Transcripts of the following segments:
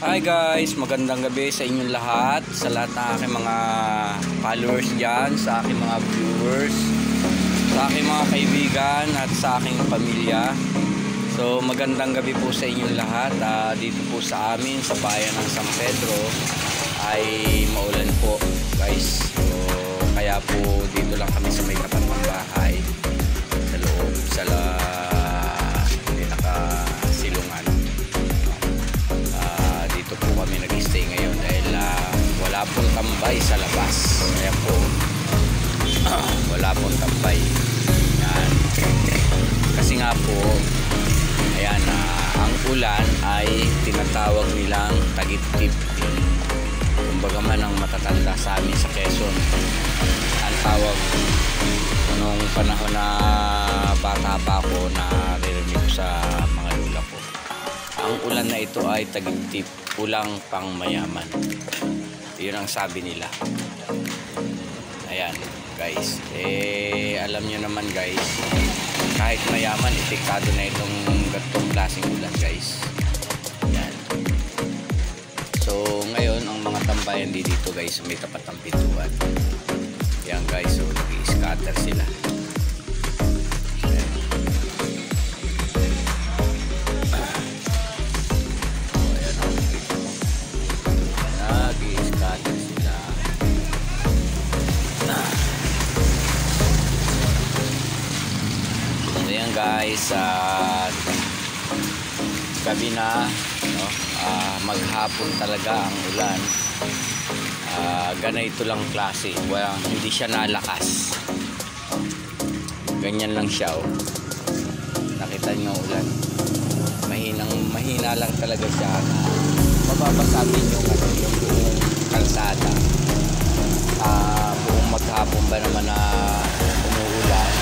Hi guys, magandang gabi sa inyong lahat, sa lahat ng aking mga followers dyan, sa aking mga viewers, sa aking mga kaibigan at sa aking pamilya. So magandang gabi po sa inyong lahat. Dito po sa amin sa bayan ng San Pedro ay maulan po guys. So kaya po dito lang kami sa may tapat ng bahay, sa loob, sa pinakasilungan. Dito po kami nag-stay ngayon dahil wala pong tambay sa labas. Ayan po, wala pong tambay. Yan. Kasi nga po, ayan, ang ulan ay tinatawag nilang tagitip. Kumbaga man ang matatanda sa amin sa Quezon, ang tawag nung panahon na bata pa ako, naririnig ko sa mga lula ko. Ang ulan na ito ay tagitip, ulang pang mayaman. Yun ang sabi nila. Ayan guys, alam nyo naman guys, kahit mayaman, epekado na itong ganitong klaseng ulan guys. Ayan. So ngayon ang mga tambayan dito guys, may tapat ng pintuan. Ayan guys, so nag-i-scatter sila. Guys, gabi na, no? Maghapon talaga ang ulan. Ganito lang klase, hindi siya nalakas. Ganyan lang siya, oh. Nakita niyo ang ulan, mahina lang talaga siya, na mababasagin yung buong kalsada. Buong maghapon ba naman na umuulan.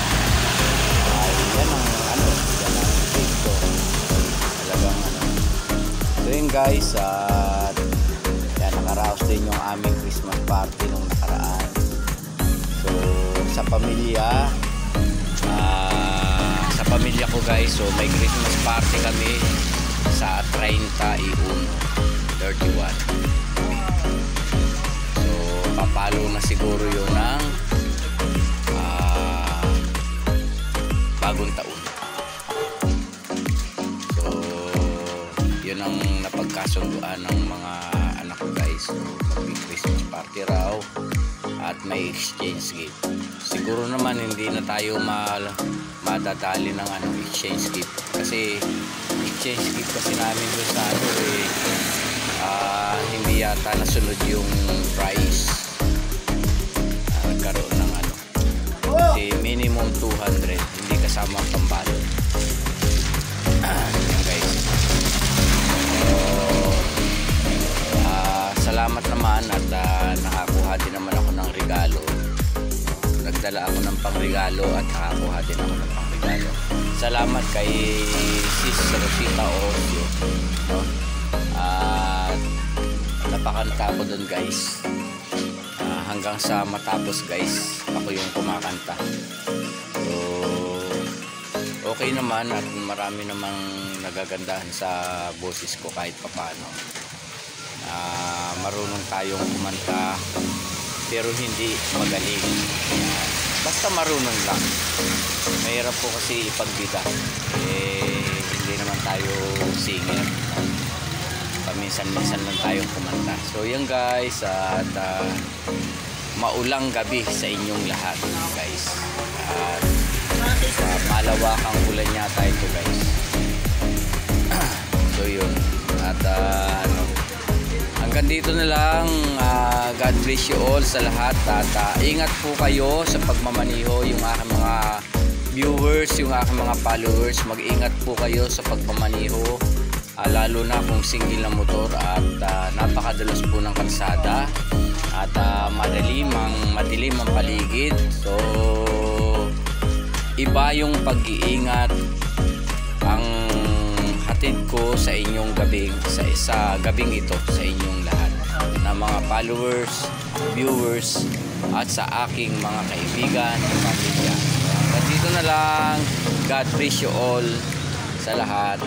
Yan ang yan ang dito. Talagang So yun guys, yan, nakaraos din yung aming Christmas party nung nakaraan. So sa pamilya ko guys, so may Christmas party kami sa 31. So papalo na siguro yun ng bagong taon. So yun ang napagkasunduan ng mga anak ko guys. So mag-Christmas party raw at may exchange gift. Siguro naman hindi na tayo madadali ng exchange gift, kasi exchange gift kasi namin doon sa hindi yata nasunod yung price. Nagkaroon ng kasi minimum 200, hindi kasama ang pambalo. Yan guys. So salamat naman at nakakuha din naman ako ng regalo. Nagdala ako ng pangregalo at nakakuha din ako ng pangregalo. Salamat kay Sis Rosita Orozio, no? Napakanta ko dun guys. Hanggang sa matapos guys, ako yung kumakanta. So okay naman at marami namang nagagandahan sa boses ko kahit papano. Marunong tayong kumanta pero hindi magaling. Basta marunong lang. Mahirap po kasi ipagbida. Hindi naman tayo singer. Paminsan-minsan lang tayong kumanta. So yan guys, at maulang gabi sa inyong lahat guys. At malawakang ulan yata ito guys. So yun, at hanggang dito na lang. God bless you all sa lahat, at ingat po kayo sa pagmamaniho. Yung aking mga viewers, yung aking mga followers, mag-ingat po kayo sa pagmamaniho, lalo na kung single na motor at napakadulas po ng kalsada at madilim ang paligid. So iba yung pag-iingat ang hatid ko sa inyong sa gabing ito sa inyong lahat na mga followers, viewers at sa aking mga kaibigan at pamilya. Dito na lang. God bless you all sa lahat.